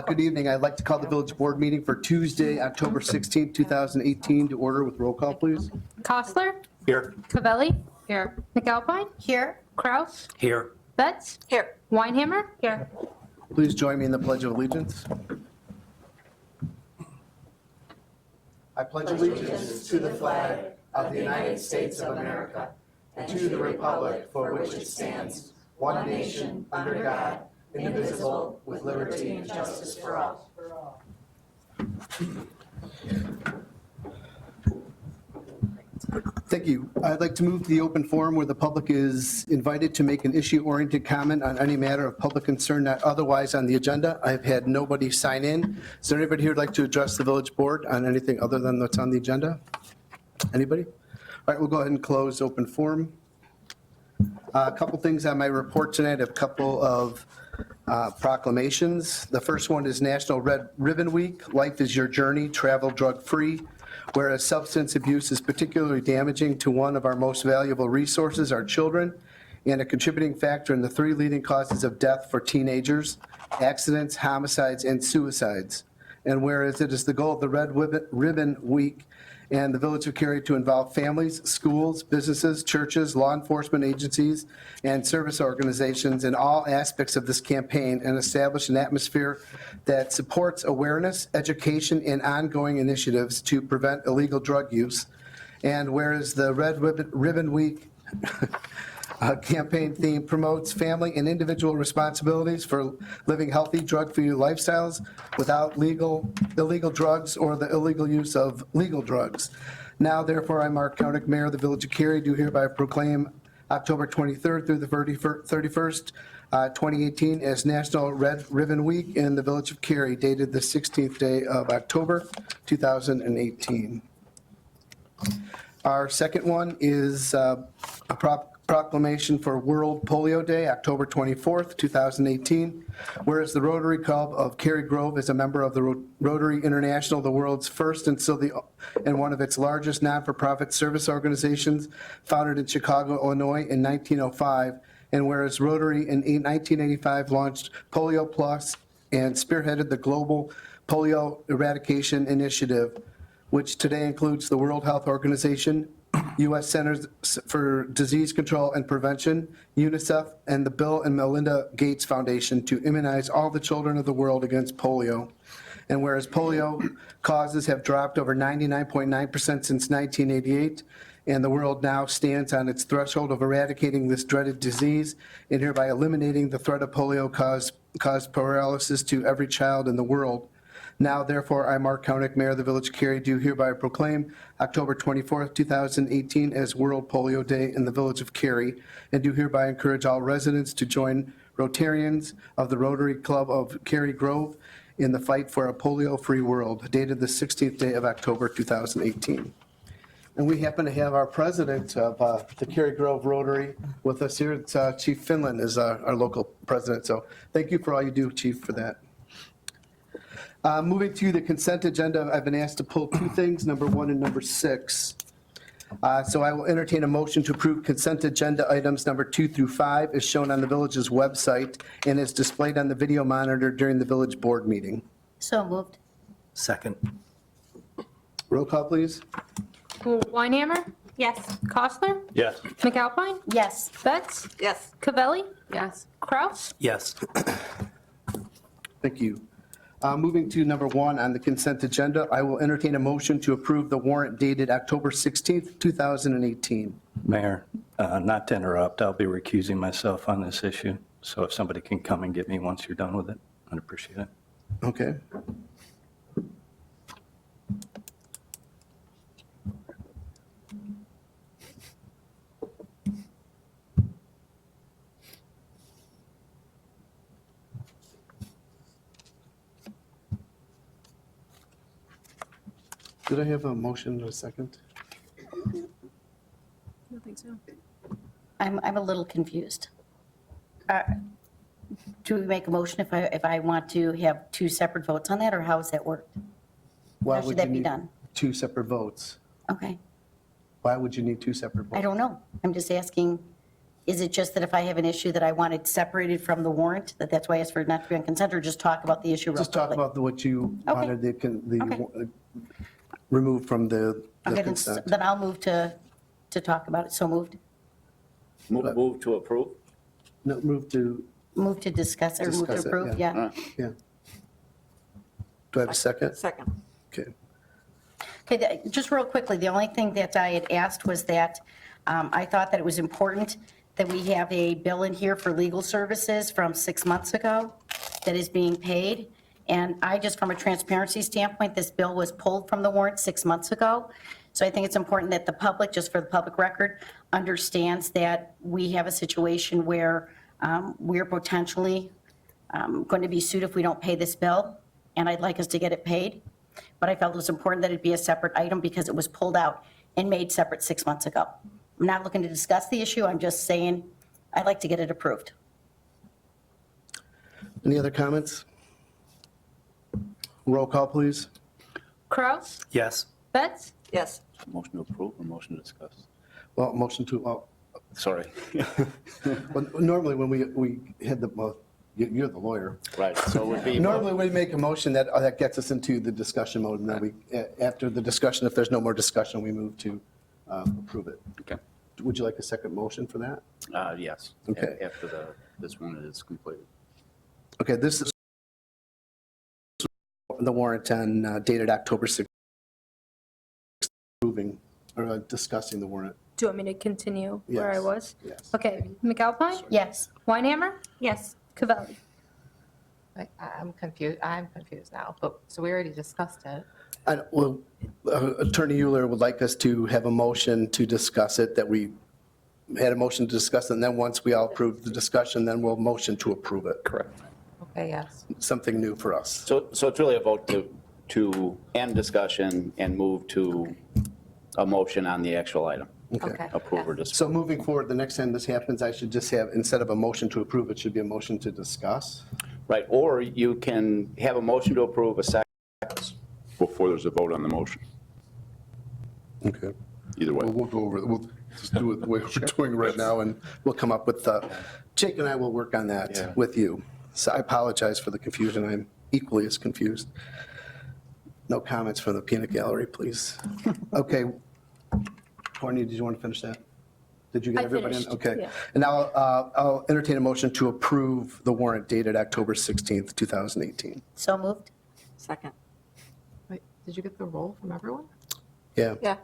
Good evening. I'd like to call the village board meeting for Tuesday, October 16th, 2018 to order with roll call, please. Costler. Here. Cavelli. Here. McAlpine. Here. Kraus. Here. Betts. Here. Weinhammer. Here. Please join me in the Pledge of Allegiance. I pledge allegiance to the flag of the United States of America and to the republic for which it stands, one nation, under God, indivisible, with liberty and justice for all. Thank you. I'd like to move to the open forum where the public is invited to make an issue-oriented comment on any matter of public concern not otherwise on the agenda. I've had nobody sign in. Is there anybody here who'd like to address the village board on anything other than what's on the agenda? Anybody? All right, we'll go ahead and close open forum. A couple things on my report tonight, a couple of proclamations. The first one is National Red Ribbon Week. Life is your journey, travel drug-free. Whereas substance abuse is particularly damaging to one of our most valuable resources, our children, and a contributing factor in the 3 leading causes of death for teenagers: accidents, homicides, and suicides. And whereas it is the goal of the Red Ribbon Week and the Village of Cary to involve families, schools, businesses, churches, law enforcement agencies, and service organizations in all aspects of this campaign and establish an atmosphere that supports awareness, education, and ongoing initiatives to prevent illegal drug use. And whereas the Red Ribbon Week campaign theme promotes family and individual responsibilities for living healthy, drug-free lifestyles without illegal drugs or the illegal use of legal drugs. Now, therefore, I, Mark Koenig, Mayor of the Village of Cary, do hereby proclaim October 23rd through the 31st, 2018 as National Red Ribbon Week in the Village of Cary, dated the 16th day of October, 2018. Our second one is a proclamation for World Polio Day, October 24th, 2018. Whereas the Rotary Club of Cary Grove is a member of the Rotary International, the world's first and one of its largest non-for-profit service organizations, founded in Chicago, Illinois in 1905. And whereas Rotary in 1985 launched Polio Plus and spearheaded the Global Polio Eradication Initiative, which today includes the World Health Organization, U.S. Centers for Disease Control and Prevention, UNICEF, and the Bill and Melinda Gates Foundation to immunize all the children of the world against polio. And whereas polio causes have dropped over 99.9% since 1988, and the world now stands on its threshold of eradicating this dreaded disease, and hereby eliminating the threat of polio cause paralysis to every child in the world. Now, therefore, I, Mark Koenig, Mayor of the Village of Cary, do hereby proclaim October 24th, 2018 as World Polio Day in the Village of Cary, and do hereby encourage all residents to join Rotarians of the Rotary Club of Cary Grove in the fight for a polio-free world, dated the 16th day of October, 2018. And we happen to have our president of the Cary Grove Rotary with us here. It's, Chief Finland is our local president, so thank you for all you do, Chief, for that. Moving to the consent agenda, I've been asked to pull 2 things, number 1 and number 6. So I will entertain a motion to approve consent agenda items number 2 through 5 as shown on the village's website and is displayed on the video monitor during the village board meeting. So moved. Second. Roll call, please. Weinhammer. Yes. Costler. Yes. McAlpine. Yes. Betts. Yes. Cavelli. Yes. Kraus. Yes. Thank you. Moving to number 1 on the consent agenda, I will entertain a motion to approve the warrant dated October 16th, 2018. Mayor, not to interrupt, I'll be recusing myself on this issue, so if somebody can come and get me once you're done with it, I'd appreciate it. Okay. Did I have a motion in a second? I don't think so. I'm a little confused. Do we make a motion if I want to have 2 separate votes on that, or how does that work? Why How should would that you be need done? 2 separate votes? Okay, Why would you need 2 separate votes? I don't know. I'm just asking Is it just that if I have an issue that I wanted separated from the warrant, that's why I asked for it not to be on consent, or just talk about the issue real Just talk quickly? about what you Okay. wanted Okay. removed from the Okay, then consent. then I'll move to talk about it. So moved. Move to approve? No, move to, Move to discuss or move to Discuss it, approve, yeah. yeah. yeah. Do I have a second? Second. Okay. Okay, just real quickly, the only thing that I had asked was that I thought that it was important that we have a bill in here for legal services from 6 months ago that is being paid. And I just, from a transparency standpoint, this bill was pulled from the warrant 6 months ago. So I think it's important that the public, just for the public record, understands that we have a situation where we're potentially going to be sued if we don't pay this bill, and I'd like us to get it paid. But I felt it was important that it be a separate item because it was pulled out and made separate 6 months ago. I'm not looking to discuss the issue, I'm just saying I'd like to get it approved. Any other comments? Roll call, please. Kraus, Yes. Betts, Yes. Motion to approve or motion to discuss? Well, motion to, well, Sorry. normally when we had the, well, you're the lawyer. Right, so it would be. Normally, we make a motion that gets us into the discussion mode, and then after the discussion, if there's no more discussion, we move to approve it. Okay. Would you like a second motion for that? Yes. Okay. After this one is completed. Okay, this is the warrant on dated October 6th, approving or discussing the warrant. do you want me to continue where I Yes. was? Yes. Okay, McAlpine, Yes. Weinhammer, Yes. Cavelli. I'm confused now, but, so we already discussed it. Well, Attorney Euler would like us to have a motion to discuss it, that we had a motion to discuss it, and then once we all approve the discussion, then we'll motion to approve it. Correct. Okay, yes. Something new for us. So it's really a vote to end discussion and move to a motion on the actual item. Okay. Approve or disapprove. So moving forward, the next time this happens, I should just have, instead of a motion to approve, it should be a motion to discuss. Right, or you can have a motion to approve a second. Before there's a vote on the motion, Okay. either way. We'll go over, we'll just do it the way we're doing right now, and we'll come up with, Jake and I will work on that with you. So I apologize for the confusion, I'm equally as confused. No comments from the peanut gallery, please. Okay. Courtney, did you want to finish that? Did you get I everybody in? finished, Okay. yeah. And now I'll entertain a motion to approve the warrant dated October 16th, 2018. So moved. Second. Wait, did you get the roll from everyone? Yeah. Yeah.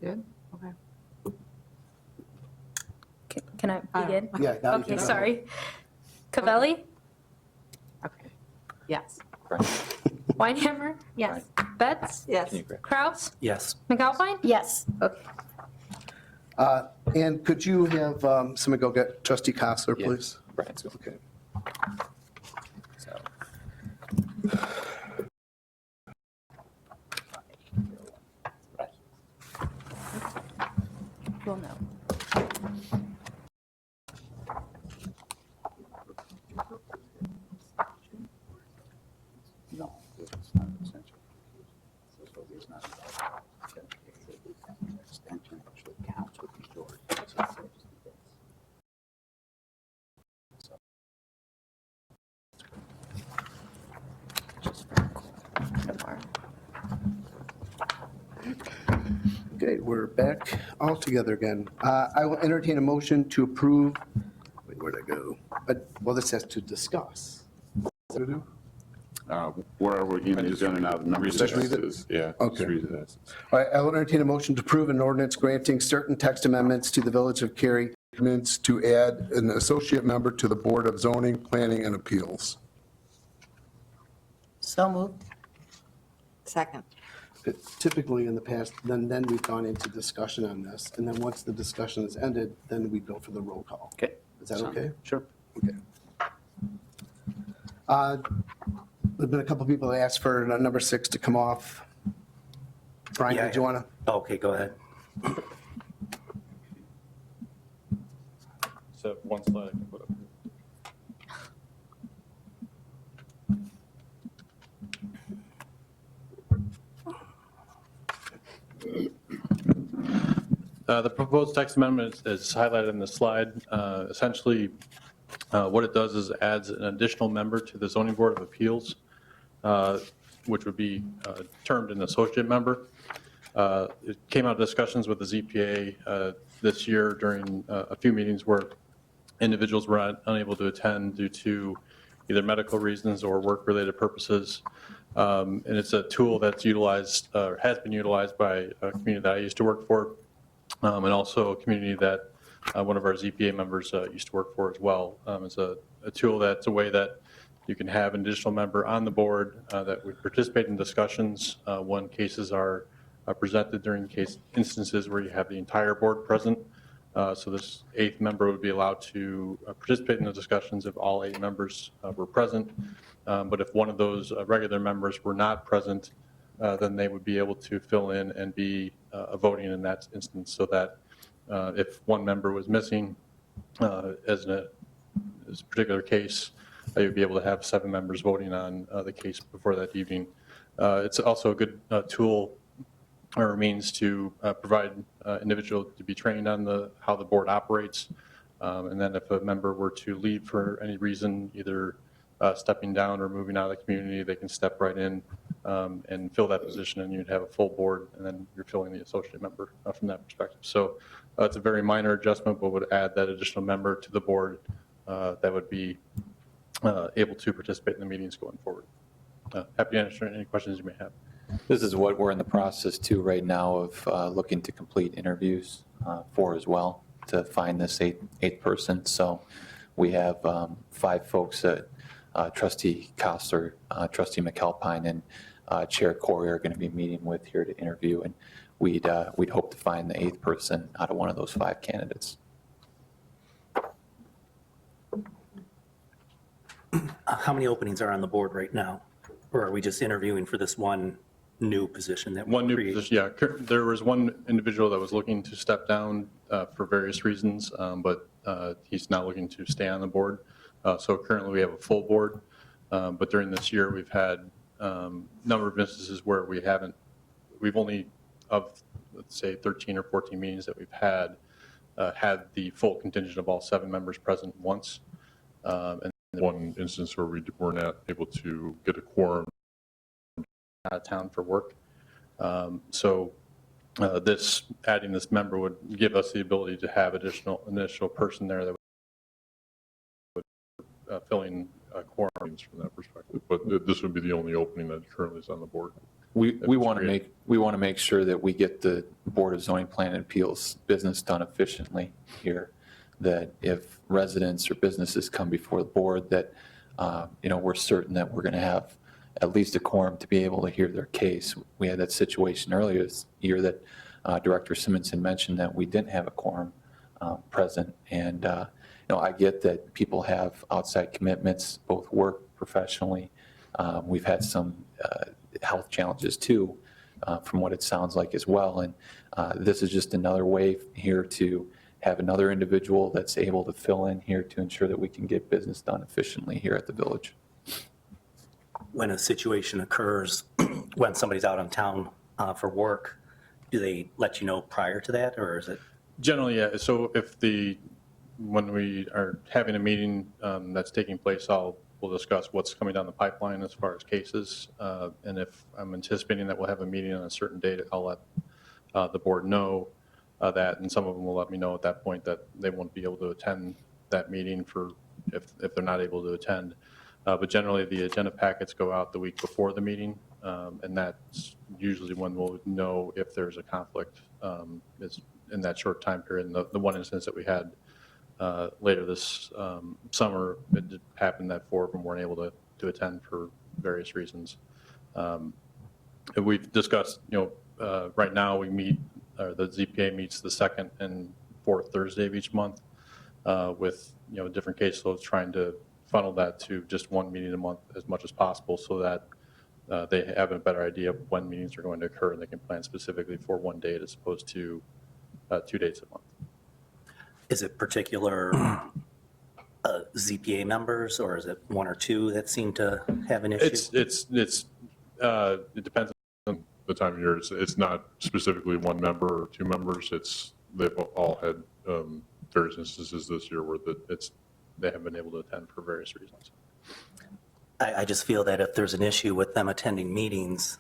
You did? Okay. Can I begin? Yeah. now you Okay, can- sorry. Cavelli, Okay. Yes. Weinhammer, yes. Betts, Yes. Kraus, Yes. McAlpine, Yes. okay. And could you have somebody go get trustee Costler, Yeah. please? Right, so. Okay. so. Right. Well, no. No, it's not essential. So it's not. Extension actually counts with majority. Okay, we're back all together again. I will entertain a motion to approve, wait, where'd I go? Well, this has to discuss. What to do? Where are we in the agenda now? Number Just read it? 6 is, yeah. just Okay. read it as- All right, I will entertain a motion to approve an ordinance granting certain text amendments to the Village of Cary Ordinance to add an associate member to the Board of Zoning, Planning, and Appeals. So moved. Second. Typically, in the past, then we've gone into discussion on this, and then once the discussion is ended, then we go for the roll call. Okay. Is that Sound- okay? Sure. Okay. There've been a couple people that asked for number 6 to come off. Brian, Yeah, did you want to? Okay, go ahead. So one slide I can put up. The proposed text amendment is highlighted in the slide. Essentially, what it does is adds an additional member to the Zoning Board of Appeals, which would be termed an associate member. It came out of discussions with the ZPA this year during a few meetings where individuals were unable to attend due to either medical reasons or work-related purposes. And it's a tool that's utilized, has been utilized by a community that I used to work for, and also a community that one of our ZPA members used to work for as well. It's a tool that's a way that you can have an additional member on the board that would participate in discussions when cases are presented during case instances where you have the entire board present. So this 8th member would be allowed to participate in the discussions if all 8 members were present. But if one of those regular members were not present, then they would be able to fill in and be voting in that instance, so that if one member was missing, as a particular case, you'd be able to have 7 members voting on the case before that evening. It's also a good tool or means to provide individual to be trained on how the board operates. And then if a member were to leave for any reason, either stepping down or moving out of the community, they can step right in and fill that position, and you'd have a full board, and then you're filling the associate member from that perspective. So it's a very minor adjustment, but would add that additional member to the board that would be able to participate in the meetings going forward. Happy to answer any questions you may have. This is what we're in the process too right now of looking to complete interviews for as well, to find this eighth person. So we have 5 folks that Trustee Kostler, Trustee McAlpine, and Chair Corey are going to be meeting with here to interview, and we'd hope to find the 8th person out of one of those 5 candidates. How many openings are on the board right now? Or are we just interviewing for this one new position that One new created? position, yeah. There was one individual that was looking to step down for various reasons, but he's not looking to stay on the board. So currently we have a full board, but during this year we've had a number of instances where we've only, of let's say 13 or 14 meetings that we've had the full contingent of all 7 members present once. And One instance where we were not able to get a quorum out of town for work. So adding this member would give us the ability to have initial person there that would filling quorums from that perspective. But this would be the only opening that currently is on the board. We want to make sure that we get the Board of Zoning Plan and Appeals business done efficiently here. That if residents or businesses come before the board, that we're certain that we're going to have at least a quorum to be able to hear their case. We had that situation earlier this year that Director Simonson mentioned that we didn't have a quorum present, and I get that people have outside commitments, both work professionally. We've had some health challenges too, from what it sounds like as well, and this is just another way here to have another individual that's able to fill in here to ensure that we can get business done efficiently here at the village. When a situation occurs, when somebody's out on town for work, do they let you know prior to that, or is it? Generally, yeah. So when we are having a meeting that's taking place, we'll discuss what's coming down the pipeline as far as cases. And if I'm anticipating that we'll have a meeting on a certain date, I'll let the board know that, and some of them will let me know at that point that they won't be able to attend that meeting if they're not able to attend. But generally, the agenda packets go out the week before the meeting, and that's usually when we'll know if there's a conflict is in that short time period. And the one instance that we had later this summer, it did happen that 4 of them weren't able to attend for various reasons. And we've discussed, right now we meet, the ZPA meets the 2nd and 4th Thursday of each month with, different caseloads, trying to funnel that to just one meeting a month as much as possible, so that they have a better idea of when meetings are going to occur and they can plan specifically for one date as opposed to 2 dates a month. Is it particular ZPA members, or is it 1 or 2 that seem to have an issue? It depends on the time of year. It's not specifically 1 member or 2 members. It's they've all had various instances this year where they haven't been able to attend for various reasons. I just feel that if there's an issue with them attending meetings,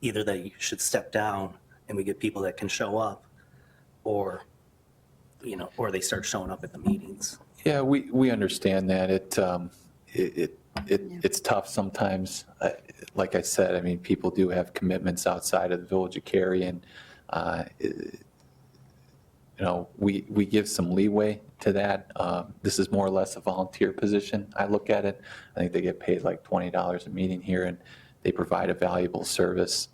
either they should step down and we get people that can show up, or, or they start showing up at the meetings. Yeah, we understand that. It's tough sometimes. Like I said, I mean, people do have commitments outside of the Village of Cary, and we give some leeway to that. This is more or less a volunteer position. I look at it. I think they get paid like $20 a meeting here, and they provide a valuable service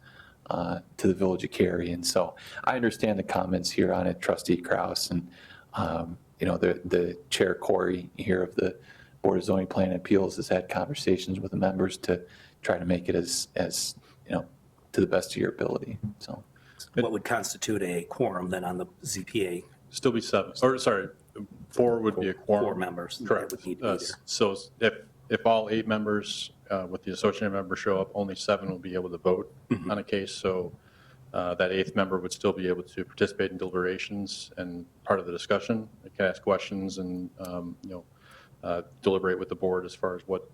to the Village of Cary. And so I understand the comments here on it, Trustee Kraus, and the Chair Corey here of the Board of Zoning Plan and Appeals has had conversations with the members to try to make it as to the best of your ability. So. What would constitute a quorum then on the ZPA? Still be 4 would be a quorum. 4 members. that Correct. would need to be there. So if all 8 members with the associate member show up, only 7 will be able to vote on a case. So that 8th member would still be able to participate in deliberations and part of the discussion. They can ask questions and deliberate with the board as far as what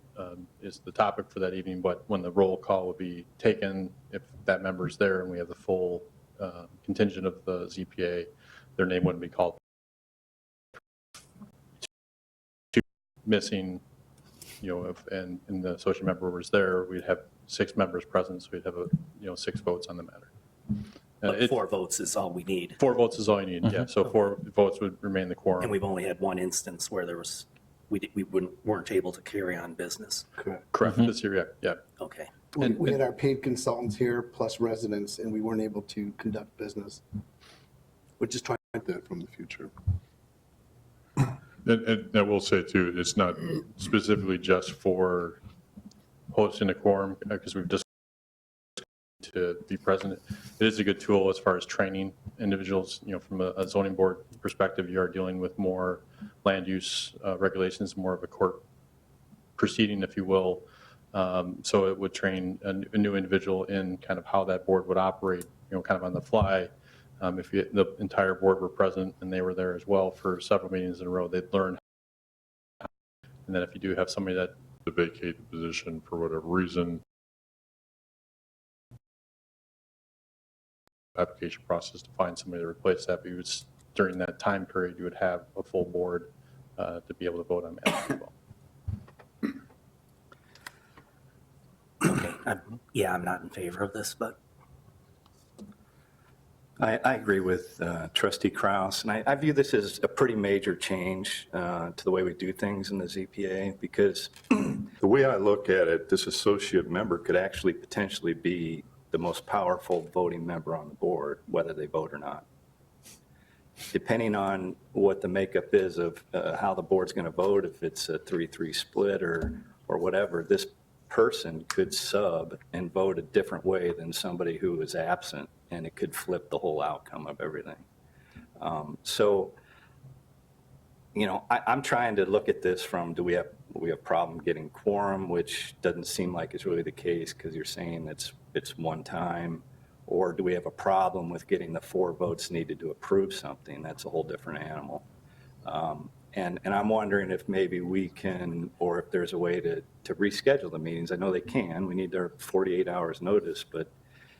is the topic for that evening. But when the roll call would be taken, if that member's there and we have the full contingent of the ZPA, their name wouldn't be called. Missing, and the associate member was there, we'd have 6 members present, so we'd have 6 votes on the matter. But 4 votes is all we need. 4 votes is all you need, yeah. So 4 votes would remain the quorum. And we've only had one instance where we weren't able to carry on business. Correct, this year, yeah. Okay. We had our paid consultants here plus residents, and we weren't able to conduct business. We're just trying That from the future. And I will say too, it's not specifically just for hosting a quorum, because we've just to be present. It is a good tool as far as training individuals, from a zoning board perspective. You are dealing with more land use regulations, more of a court proceeding, if you will. So it would train a new individual in kind of how that board would operate, kind of on the fly. If the entire board were present and they were there as well for several meetings in a row, they'd learn. And then if you do have somebody that To vacate the position for whatever reason, application process to find somebody to replace that, but during that time period, you would have a full board to be able to vote on that as well. Okay. I'm not in favor of this, but I agree with Trustee Kraus, and I view this as a pretty major change to the way we do things in the ZPA, because The way I look at it, this associate member could actually potentially be the most powerful voting member on the board, whether they vote or not. Depending on what the makeup is of how the board's going to vote, if it's a 3-3 split or whatever, this person could sub and vote a different way than somebody who is absent, and it could flip the whole outcome of everything. I'm trying to look at this from, do we have a problem getting quorum, which doesn't seem like it's really the case because you're saying it's one time, or do we have a problem with getting the 4 votes needed to approve something? That's a whole different animal. And I'm wondering if maybe we can, or if there's a way to reschedule the meetings. I know they can. We need their 48 hours notice, but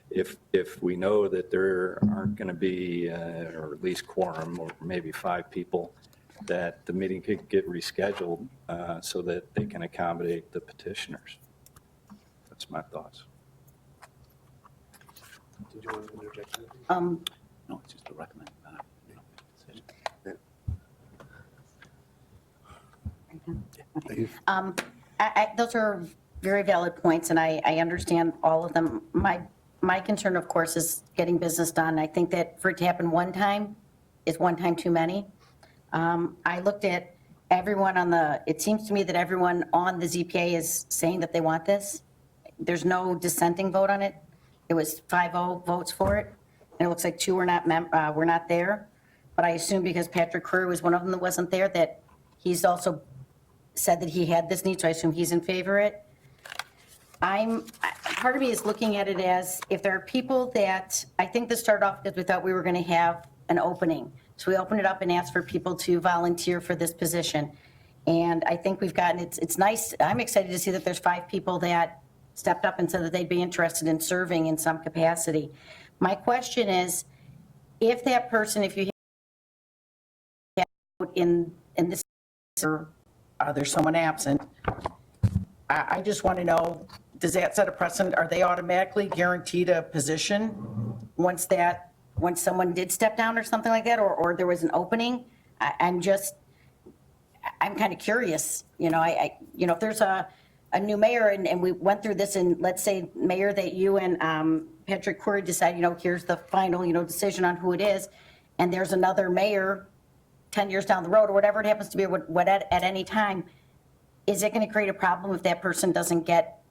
if we know that there aren't going to be, or at least quorum, or maybe 5 people, that the meeting could get rescheduled so that they can accommodate the petitioners. That's my thoughts. Did you want to interject anything? No, it's just a recommend. Decision. Those are very valid points, and I understand all of them. My concern, of course, is getting business done. I think that for it to happen one time is one time too many. I looked at everyone it seems to me that everyone on the ZPA is saying that they want this. There's no dissenting vote on it. It was 5-0 votes for it, and it looks like 2 were not there. But I assume because Patrick Curry was one of them that wasn't there, that he's also said that he had this need, so I assume he's in favor of it. Part of me is looking at it as, if there are people that, I think this started off because we thought we were going to have an opening. So we opened it up and asked for people to volunteer for this position. And I think we've gotten, it's nice, I'm excited to see that there's 5 people that stepped up and said that they'd be interested in serving in some capacity. My question is, if that person, if you have in this, or there's someone absent, I just want to know, does that set a precedent? Are they automatically guaranteed a position once someone did step down or something like that, or there was an opening? I'm kind of curious, if there's a new mayor and we went through this, and let's say, Mayor, that you and Patrick Curry decide, here's the final, decision on who it is, and there's another mayor 10 years down the road, or whatever it happens to be, at any time, is it going to create a problem if that person doesn't get,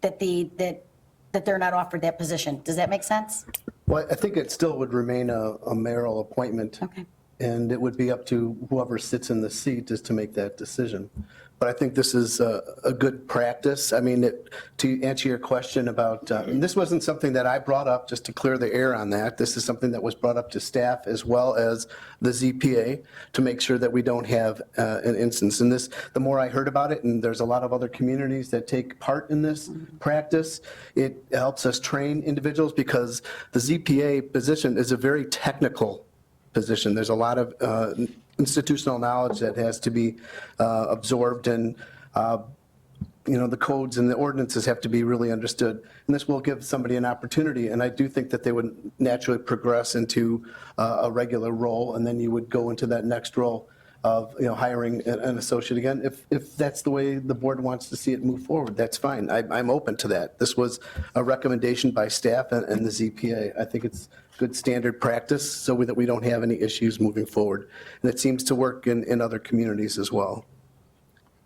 that they're not offered that position? Does that make sense? Well, I think it still would remain a mayoral appointment. Okay. And it would be up to whoever sits in the seat is to make that decision. But I think this is a good practice. I mean, to answer your question about, and this wasn't something that I brought up, just to clear the air on that. This is something that was brought up to staff as well as the ZPA to make sure that we don't have an instance. And this, the more I heard about it, and there's a lot of other communities that take part in this practice, it helps us train individuals, because the ZPA position is a very technical position. There's a lot of institutional knowledge that has to be absorbed, and the codes and the ordinances have to be really understood. And this will give somebody an opportunity, and I do think that they would naturally progress into a regular role, and then you would go into that next role of hiring an associate again. If that's the way the board wants to see it move forward, that's fine. I'm open to that. This was a recommendation by staff and the ZPA. I think it's good standard practice so that we don't have any issues moving forward. And it seems to work in other communities as well.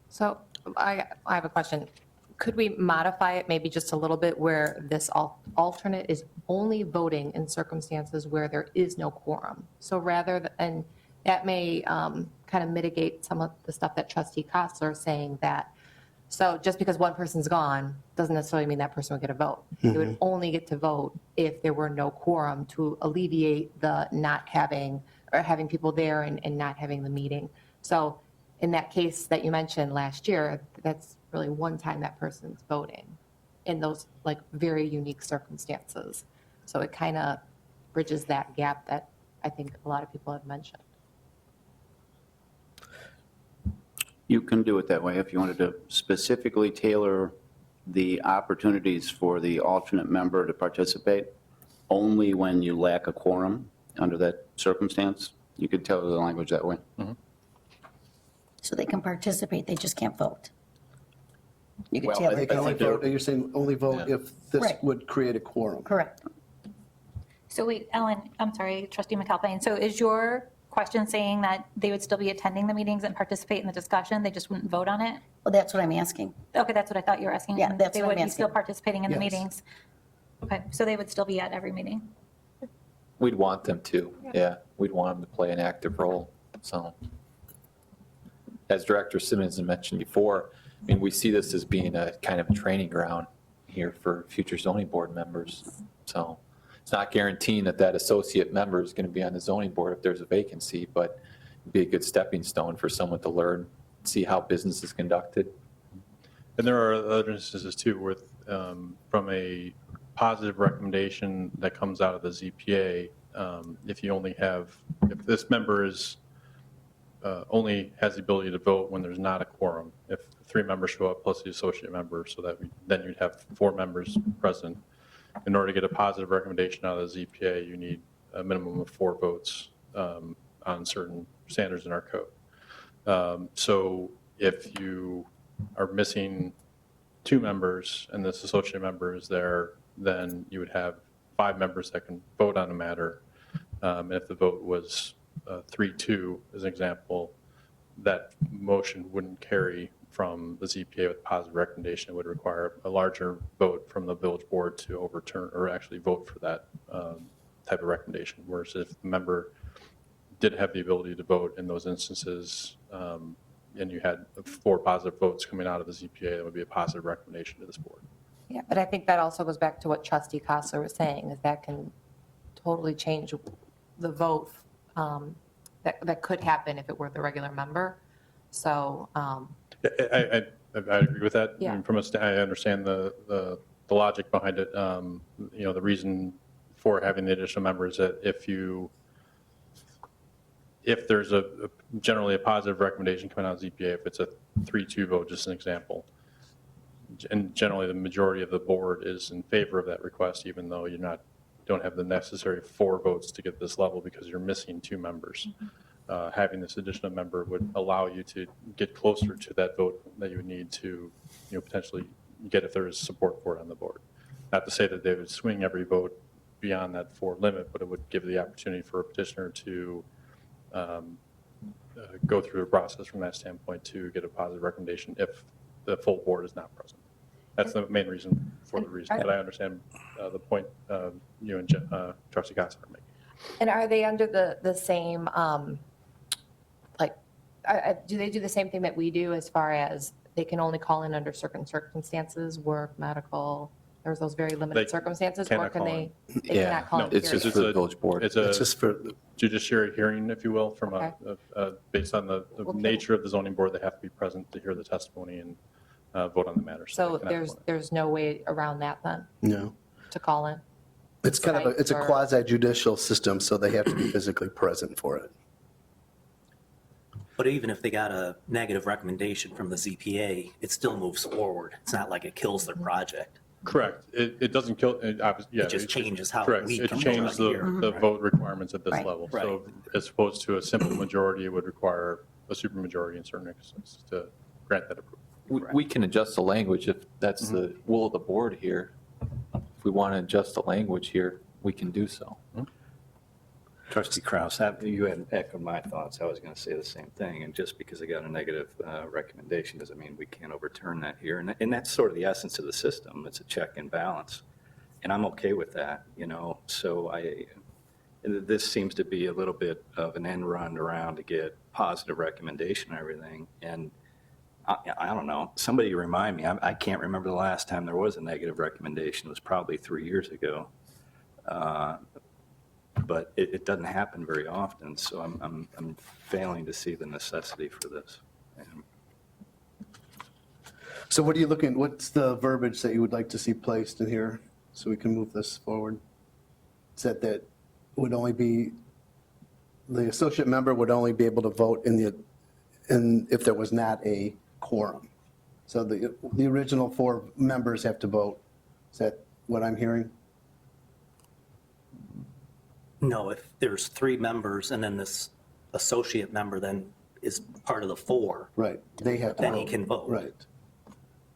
So I have a question. Could we modify it maybe just a little bit where this alternate is only voting in circumstances where there is no quorum? So rather than, and that may kind of mitigate some of the stuff that Trustee Kostler is saying, that, so just because one person's gone doesn't necessarily mean that person would get a vote. They would only get to vote if there were no quorum, to alleviate the not having, or having people there and not having the meeting. So in that case that you mentioned last year, that's really one time that person's voting in those like very unique circumstances. So it kind of bridges that gap that I think a lot of people have mentioned. You can do it that way if you wanted to specifically tailor the opportunities for the alternate member to participate only when you lack a quorum under that circumstance. You could tailor the language that way. So they can participate, they just can't vote. You could Well, tailor They it. can only vote, you're saying only vote Yeah. if this Right. would create a quorum. Correct. So wait, Ellen, I'm sorry, Trustee McAlpine. So is your question saying that they would still be attending the meetings and participate in the discussion, they just wouldn't vote on it? Well, that's what I'm asking. Okay, that's what I thought you were asking. Yeah, that's They what I'm would be still asking. participating in the Yes. meetings? Okay, so they would still be at every meeting? We'd want them to, yeah. We'd want them to play an active role, so. As Director Simmons had mentioned before, I mean, we see this as being a kind of a training ground here for future zoning board members. So it's not guaranteeing that that associate member is going to be on the zoning board if there's a vacancy, but it'd be a good stepping stone for someone to learn, see how business is conducted. And there are other instances too with, from a positive recommendation that comes out of the ZPA, if you only have, if this member is, only has the ability to vote when there's not a quorum, if 3 members show up plus the associate member, so that then you'd have 4 members present. In order to get a positive recommendation out of the ZPA, you need a minimum of 4 votes on certain standards in our code. So if you are missing 2 members and this associate member is there, then you would have 5 members that can vote on a matter. And if the vote was 3-2, as an example, that motion wouldn't carry from the ZPA with positive recommendation. It would require a larger vote from the village board to overturn or actually vote for that type of recommendation. Whereas if the member did have the ability to vote in those instances, and you had 4 positive votes coming out of the ZPA, that would be a positive recommendation to this board. Yeah, but I think that also goes back to what Trustee Kostler was saying, is that can totally change the vote that could happen if it were the regular member. So, I agree with that. Yeah. I mean, I understand the logic behind it. The reason for having the additional member is that if there's generally a positive recommendation coming out of ZPA, if it's a 3-2 vote, just an example, and generally the majority of the board is in favor of that request, even though don't have the necessary 4 votes to get this level because you're missing 2 members. Having this additional member would allow you to get closer to that vote that you would need to, potentially get if there is support for it on the board. Not to say that they would swing every vote beyond that 4 limit, but it would give the opportunity for a petitioner to go through a process from that standpoint to get a positive recommendation if the full board is not present. That's the main reason for the reason, but I understand the point you and Trustee Gossett are making. and are they under the same, do they do the same thing that we do as far as they can only call in under certain circumstances, work, medical, there's those very limited They circumstances, or cannot can call they Yeah, cannot call no, in It's period? just for the village board. It's It's a just for, judiciary hearing, if you will, from based on the Okay. nature of the zoning board, they have to be present to hear the testimony and vote on the matter. So they cannot call in. there's no way around that then, no. to call in? It's kind of it's a Or- quasi judicial system, so they have to be physically present for it. But even if they got a negative recommendation from the ZPA, it still moves forward. It's not like it kills their project. Correct. It doesn't kill, yeah. It just changes how Correct. we It can changed vote here. the vote requirements at this Right. level. Right. So as opposed to a simple majority, it would require a supermajority in certain instances to grant that approval. We can adjust the language if that's the will of the board here. If we want to adjust the language here, we can do so. Trustee Kraus, you had echoed my thoughts. I was going to say the same thing. And just because they got a negative recommendation doesn't mean we can't overturn that here. And that's sort of the essence of the system. It's a check and balance. And I'm okay with that, So this seems to be a little bit of an end run around to get positive recommendation and everything. And I don't know, somebody remind me, I can't remember the last time there was a negative recommendation. It was probably 3 years ago. But it doesn't happen very often, so I'm failing to see the necessity for this. And So what are you what's the verbiage that you would like to see placed in here so we can move this forward? Is that would only be, the associate member would only be able to vote if there was not a quorum. So the original 4 members have to vote. Is that what I'm hearing? No, if there's 3 members and then this associate member then is part of the 4, Right, they have to vote. then he can vote. Right.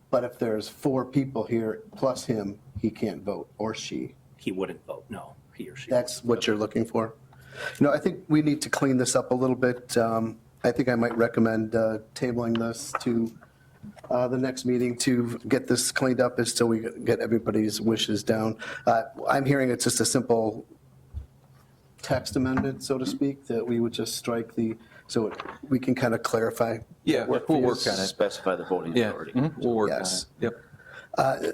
But if there's 4 people here plus him, he can't vote, or she. He wouldn't vote, no, he or she. That's what you're looking for? I think we need to clean this up a little bit. I think I might recommend tabling this to the next meeting to get this cleaned up until we get everybody's wishes down. I'm hearing it's just a simple text amendment, so to speak, that we would just strike so we can kind of clarify. Yeah, we'll work on it. Specify the voting Yeah, authority. we'll work on it. Yes. Yep.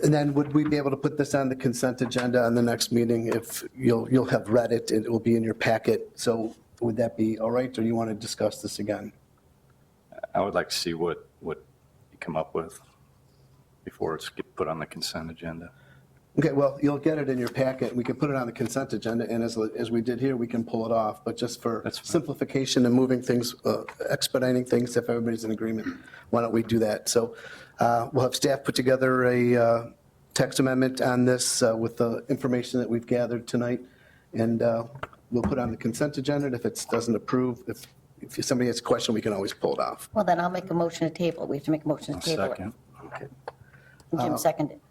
And then would we be able to put this on the consent agenda on the next meeting? If you'll have read it, it will be in your packet. So would that be all right, or you want to discuss this again? I would like to see what you come up with before it's put on the consent agenda. Okay, well, you'll get it in your packet. We can put it on the consent agenda, and as we did here, we can pull it off. But just for That's fine. simplification and moving things, expediting things, if everybody's in agreement, why don't we do that? So we'll have staff put together a text amendment on this with the information that we've gathered tonight, and we'll put it on the consent agenda. And if it doesn't approve, if somebody has a question, we can always pull it off. Well, then I'll make a motion to table it. We have to make a motion to table it. Second. Okay. Jim seconded.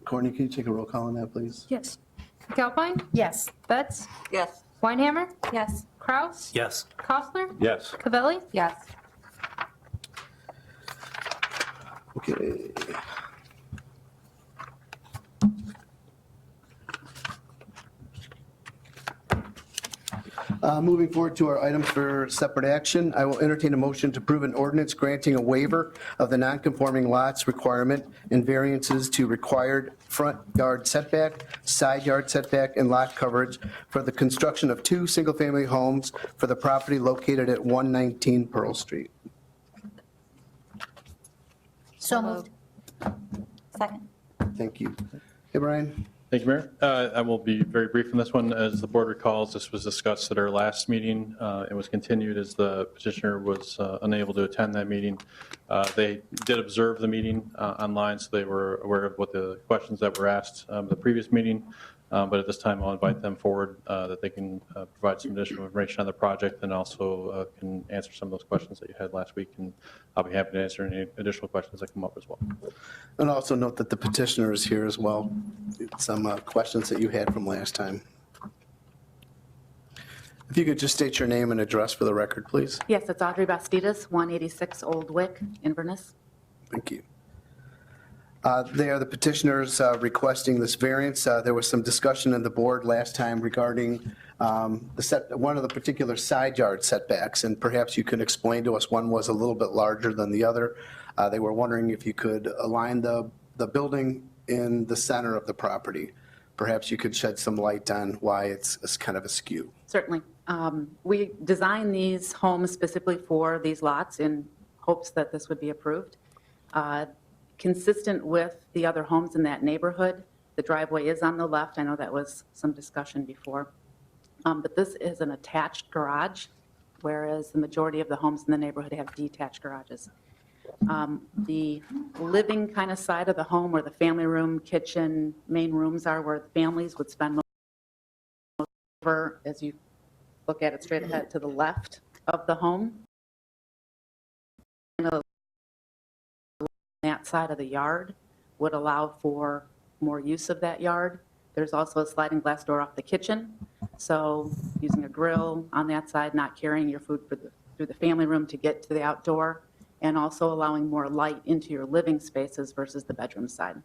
Courtney, can you take a roll call on that, please? Yes. McAlpine? Yes. Betts? Yes. Weinhammer? Yes. Kraus? Yes. Kostler? Yes. Cavelli? Yes. Okay. Moving forward to our items for separate action, I will entertain a motion to approve an ordinance granting a waiver of the non-conforming lots requirement and variances to required front yard setback, side yard setback, and lot coverage for the construction of 2 single-family homes for the property located at 119 Pearl Street. So moved. Second. Thank you. Hey, Brian? Thank you, Mayor. I will be very brief on this one. As the board recalls, this was discussed at our last meeting. It was continued as the petitioner was unable to attend that meeting. They did observe the meeting online, so they were aware of what the questions that were asked the previous meeting. But at this time, I'll invite them forward that they can provide some additional information on the project and also can answer some of those questions that you had last week. And I'll be happy to answer any additional questions that come up as well. And also note that the petitioner is here as well. Some questions that you had from last time. If you could just state your name and address for the record, please. Yes, it's Audrey Bastidas, 186 Old Wick, Inverness. Thank you. They are the petitioners requesting this variance. There was some discussion in the board last time regarding one of the particular side yard setbacks, and perhaps you can explain to us, one was a little bit larger than the other. They were wondering if you could align the building in the center of the property. Perhaps you could shed some light on why it's kind of askew. Certainly. We designed these homes specifically for these lots in hopes that this would be approved. Consistent with the other homes in that neighborhood, the driveway is on the left. I know that was some discussion before. But this is an attached garage, whereas the majority of the homes in the neighborhood have detached garages. The living kind of side of the home where the family room, kitchen, main rooms are, where the families would spend most over, as you look at it straight ahead to the left of the home. That side of the yard would allow for more use of that yard. There's also a sliding glass door off the kitchen. So using a grill on that side, not carrying your food through the family room to get to the outdoor, and also allowing more light into your living spaces versus the bedroom side.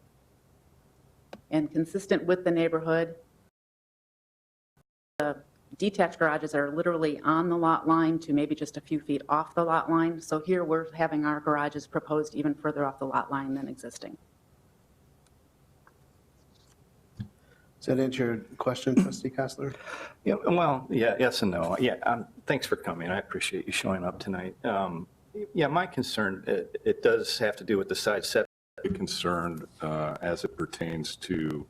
And consistent with the neighborhood, the detached garages are literally on the lot line to maybe just a few feet off the lot line. So here we're having our garages proposed even further off the lot line than existing. Does that answer your question, Trustee Kessler? Yeah, well, yeah, yes and no. Yeah, thanks for coming. I appreciate you showing up tonight. Yeah, my concern, it does have to do with the side setback. Concerned as it pertains to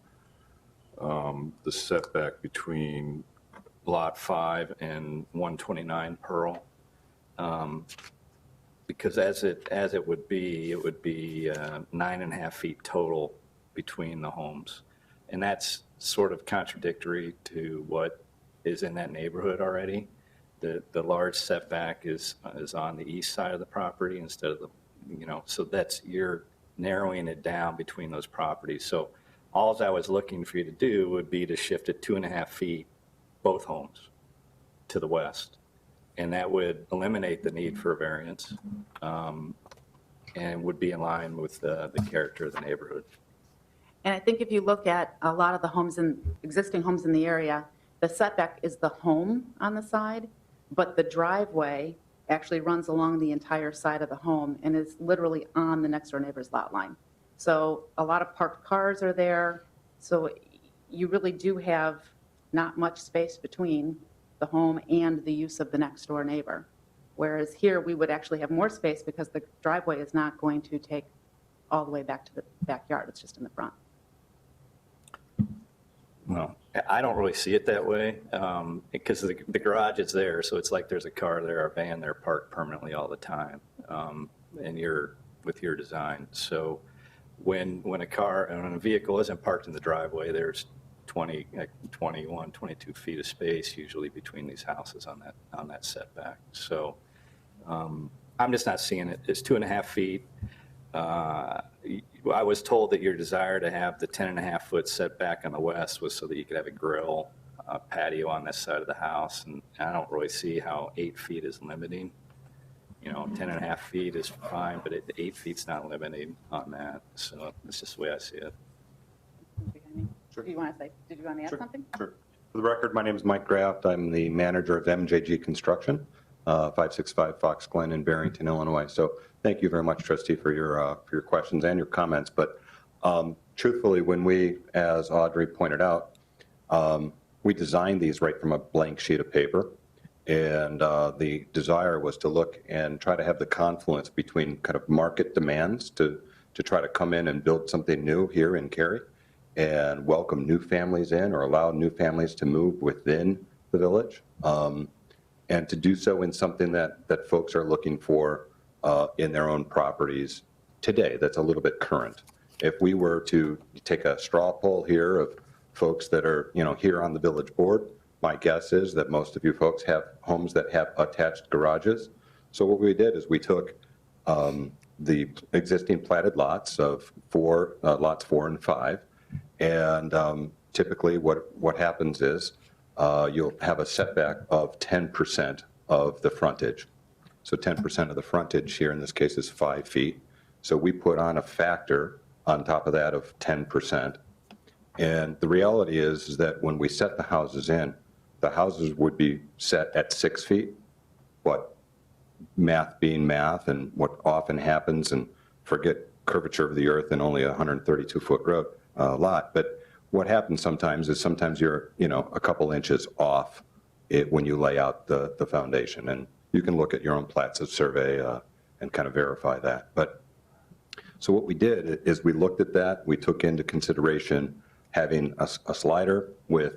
the setback between Lot 5 and 129 Pearl. Because as it would be 9.5 feet total between the homes. And that's sort of contradictory to what is in that neighborhood already. The large setback is on the east side of the property instead of so you're narrowing it down between those properties. So all I was looking for you to do would be to shift it 2.5 feet, both homes, to the west. And that would eliminate the need for a variance and would be in line with the character of the neighborhood. And I think if you look at a lot of the existing homes in the area, the setback is the home on the side, but the driveway actually runs along the entire side of the home and is literally on the next door neighbor's lot line. So a lot of parked cars are there. So you really do have not much space between the home and the use of the next door neighbor. Whereas here we would actually have more space because the driveway is not going to take all the way back to the backyard. It's just in the front. Well, I don't really see it that way because the garage is there. So it's like there's a car there, a van there parked permanently all the time. And you're with your design. So when a vehicle isn't parked in the driveway, there's 21, 22 feet of space usually between these houses on that setback. So I'm just not seeing it. It's 2.5 feet. I was told that your desire to have the 10.5-foot setback on the west was so that you could have a grill, patio on this side of the house, and I don't really see how 8 feet is limiting. 10.5 feet is fine, but 8 feet's not limiting on that. So that's just the way I see it. Sure. Did you want to add something? Sure. For the record, my name is Mike Graft. I'm the manager of MJG Construction, 565 Fox Glen in Barrington, Illinois. So thank you very much, trustee, for your questions and your comments. But truthfully, when we, as Audrey pointed out, we designed these right from a blank sheet of paper. And the desire was to look and try to have the confluence between kind of market demands to try to come in and build something new here in Cary and welcome new families in or allow new families to move within the village, and to do so in something that folks are looking for in their own properties today that's a little bit current. If we were to take a straw poll here of folks that are, here on the village board, my guess is that most of you folks have homes that have attached garages. So what we did is we took the existing platted lots of lots 4 and 5, and typically what happens is you'll have a setback of 10% of the frontage. So 10% of the frontage here in this case is 5 feet. So we put on a factor on top of that of 10%. And the reality is that when we set the houses in, the houses would be set at 6 feet, but math being math, and what often happens, and forget curvature of the earth and only a 132-foot road lot, but what happens sometimes is sometimes you're, a couple inches off when you lay out the foundation. And you can look at your own plats of survey and kind of verify that. But so what we did is we looked at that. We took into consideration having a slider with,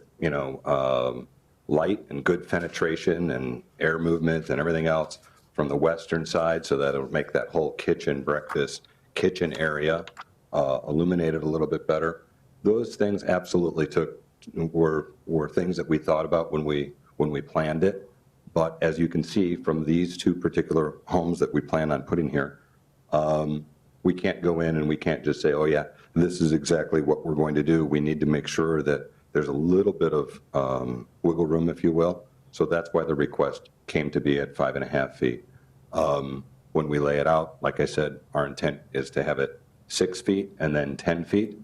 light and good penetration and air movement and everything else from the western side, so that it'll make that whole breakfast kitchen area illuminated a little bit better. Those things absolutely were things that we thought about when we planned it. But as you can see from these two particular homes that we plan on putting here, we can't go in and we can't just say, oh yeah, this is exactly what we're going to do. We need to make sure that there's a little bit of wiggle room, if you will. So that's why the request came to be at 5.5 feet. When we lay it out, like I said, our intent is to have it 6 feet and then 10 feet.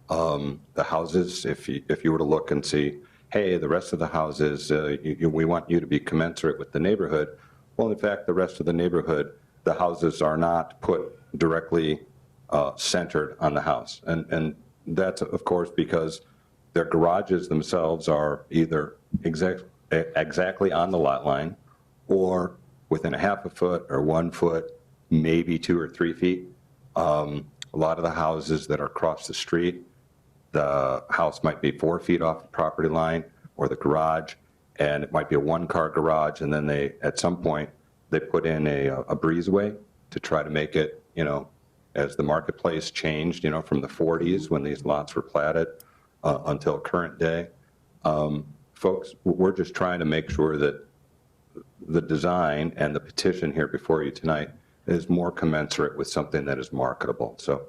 The houses, if you were to look and see, hey, the rest of the houses, we want you to be commensurate with the neighborhood. Well, in fact, the rest of the neighborhood, the houses are not put directly centered on the house. And that's, of course, because their garages themselves are either exactly on the lot line or within a half a foot or 1 foot, maybe 2 or 3 feet. A lot of the houses that are across the street, the house might be 4 feet off the property line or the garage, and it might be a 1-car garage, and then at some point, they put in a breezeway to try to make it, as the marketplace changed, from the 40s when these lots were platted until current day. Folks, we're just trying to make sure that the design and the petition here before you tonight is more commensurate with something that is marketable. So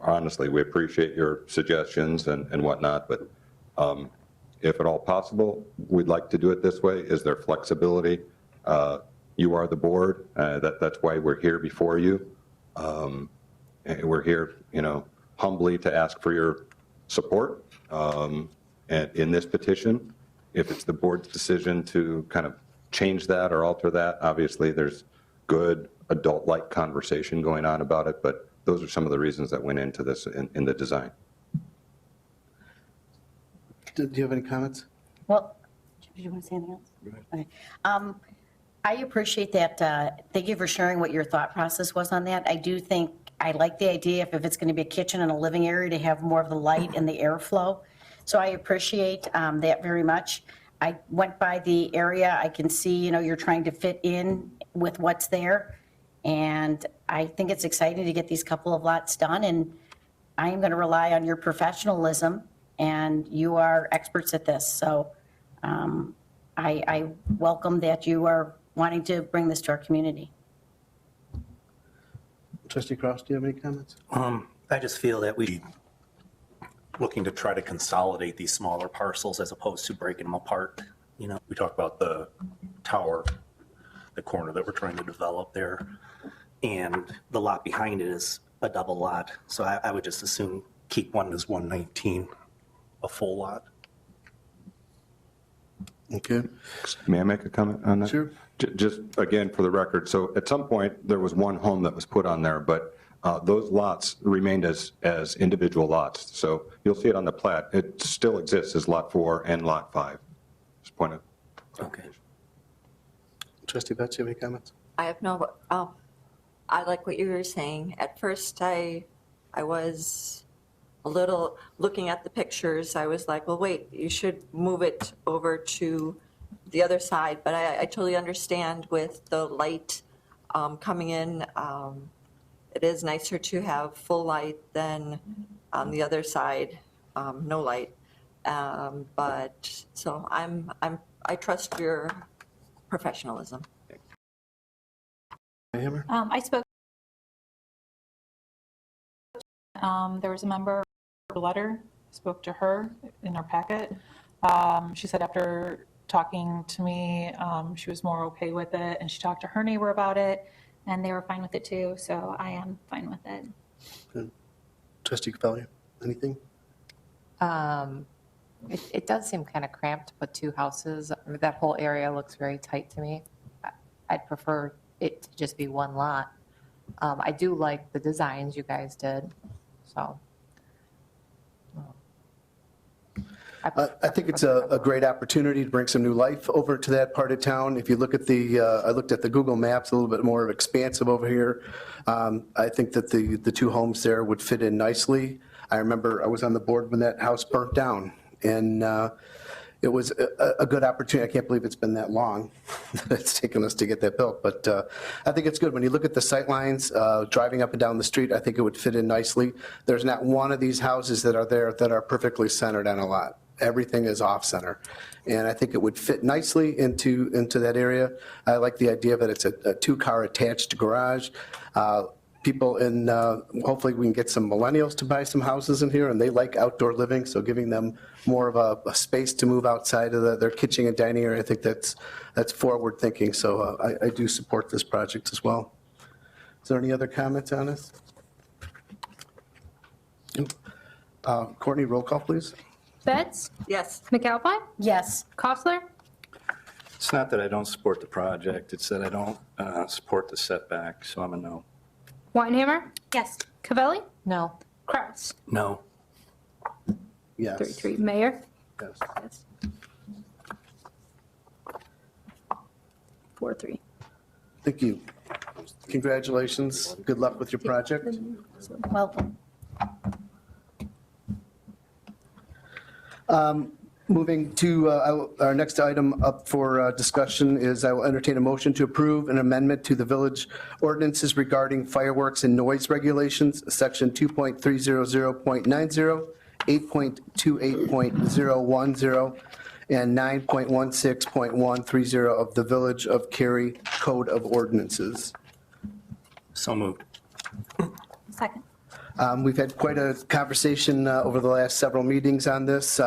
honestly, we appreciate your suggestions and whatnot, but if at all possible, we'd like to do it this way. Is there flexibility? You are the board. That's why we're here before you. And we're here, humbly to ask for your support and in this petition. If it's the board's decision to kind of change that or alter that, obviously there's good adult-like conversation going on about it, but those are some of the reasons that went into this in the design. Do you have any comments? Well, did you want to say anything else? Okay. I appreciate that. Thank you for sharing what your thought process was on that. I do think I like the idea if it's going to be a kitchen and a living area to have more of the light and the airflow. So I appreciate that very much. I went by the area. I can see, you're trying to fit in with what's there. And I think it's exciting to get these couple of lots done. And I am going to rely on your professionalism, and you are experts at this. So I welcome that you are wanting to bring this to our community. Trustee Cross, do you have any comments? I just feel that we looking to try to consolidate these smaller parcels as opposed to breaking them apart. We talked about the tower, the corner that we're trying to develop there, and the lot behind it is a double lot. So I would just assume keep one as 119, a full lot. Okay. May I make a comment on that? Sure. Just again, for the record, so at some point, there was one home that was put on there, but those lots remained as individual lots. So you'll see it on the plat. It still exists as Lot 4 and Lot 5. Just point of. Okay. Trustee Betts, you have any comments? I have no, I like what you were saying. At first, I was a little, looking at the pictures, I was like, well, wait, you should move it over to the other side. But I totally understand with the light coming in, it is nicer to have full light than on the other side, no light. But, so I trust your professionalism. Hammer? I spoke, there was a member, letter, spoke to her in her packet. She said after talking to me, she was more okay with it, and she talked to her neighbor about it, and they were fine with it too, so I am fine with it. Good. Trustee Capelli, anything? It does seem kind of cramped to put two houses. That whole area looks very tight to me. I'd prefer it to just be one lot. I do like the designs you guys did, so. I think it's a great opportunity to bring some new life over to that part of town. If you look at I looked at the Google Maps, a little bit more expansive over here. I think that the two homes there would fit in nicely. I remember I was on the board when that house burnt down, and it was a good opportunity. I can't believe it's been that long that it's taken us to get that built, but I think it's good. When you look at the sight lines, driving up and down the street, I think it would fit in nicely. There's not one of these houses that are there that are perfectly centered on a lot. Everything is off-center, and I think it would fit nicely into that area. I like the idea that it's a two-car attached garage. People in, hopefully we can get some millennials to buy some houses in here, and they like outdoor living, so giving them more of a space to move outside of their kitchen and dining area, I think that's forward thinking, so I do support this project as well. Is there any other comments on this? Courtney, roll call, please. Betts? Yes. McAlpine? Yes. Kostler? It's not that I don't support the project, it's that I don't support the setback, so I'm a no. Weinhammer? Yes. Cavelli? No. Kraus? No. Yes. 33. Mayor? Yes. Yes. 4-3. Thank you. Congratulations. Good luck with your project. Welcome. Moving to our next item up for discussion is I will entertain a motion to approve an amendment to the village ordinances regarding fireworks and noise regulations, section 2.300.90, 8.28.010, and 9.16.130 of the Village of Cary Code of Ordinances. So moved. Second. We've had quite a conversation over the last several meetings on this.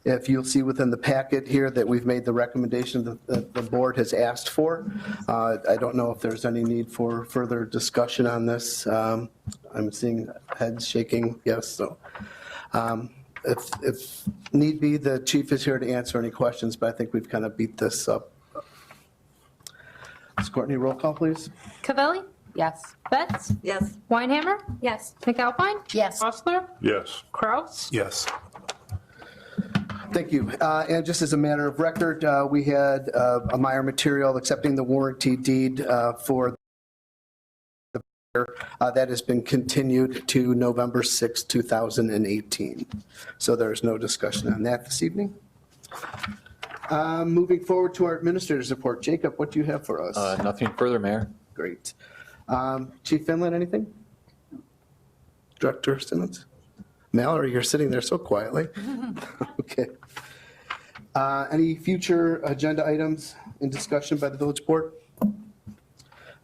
If you'll see within the packet here that we've made the recommendation that the board has asked for. I don't know if there's any need for further discussion on this. I'm seeing heads shaking, yes. So if need be, the chief is here to answer any questions, but I think we've kind of beat this up. Ms. Courtney, roll call, please. Cavelli? Yes. Betts? Yes. Weinhammer? Yes. McAlpine? Yes. Kostler? Yes. Kraus? Yes. Thank you. And just as a matter of record, we had a Meyer Material accepting the warranty deed for the that has been continued to November 6, 2018. So there's no discussion on that this evening. Moving forward to our administrator's report. Jacob, what do you have for us? Nothing further, Mayor. Great. Chief Finland, anything? Director Simmons? Mallory, you're sitting there so quietly. Okay. Any future agenda items in discussion by the village board?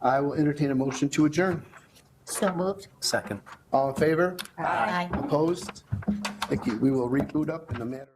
I will entertain a motion to adjourn. So moved. Second. All in favor? Aye. Opposed? Thank you. We will reboot up in a matter.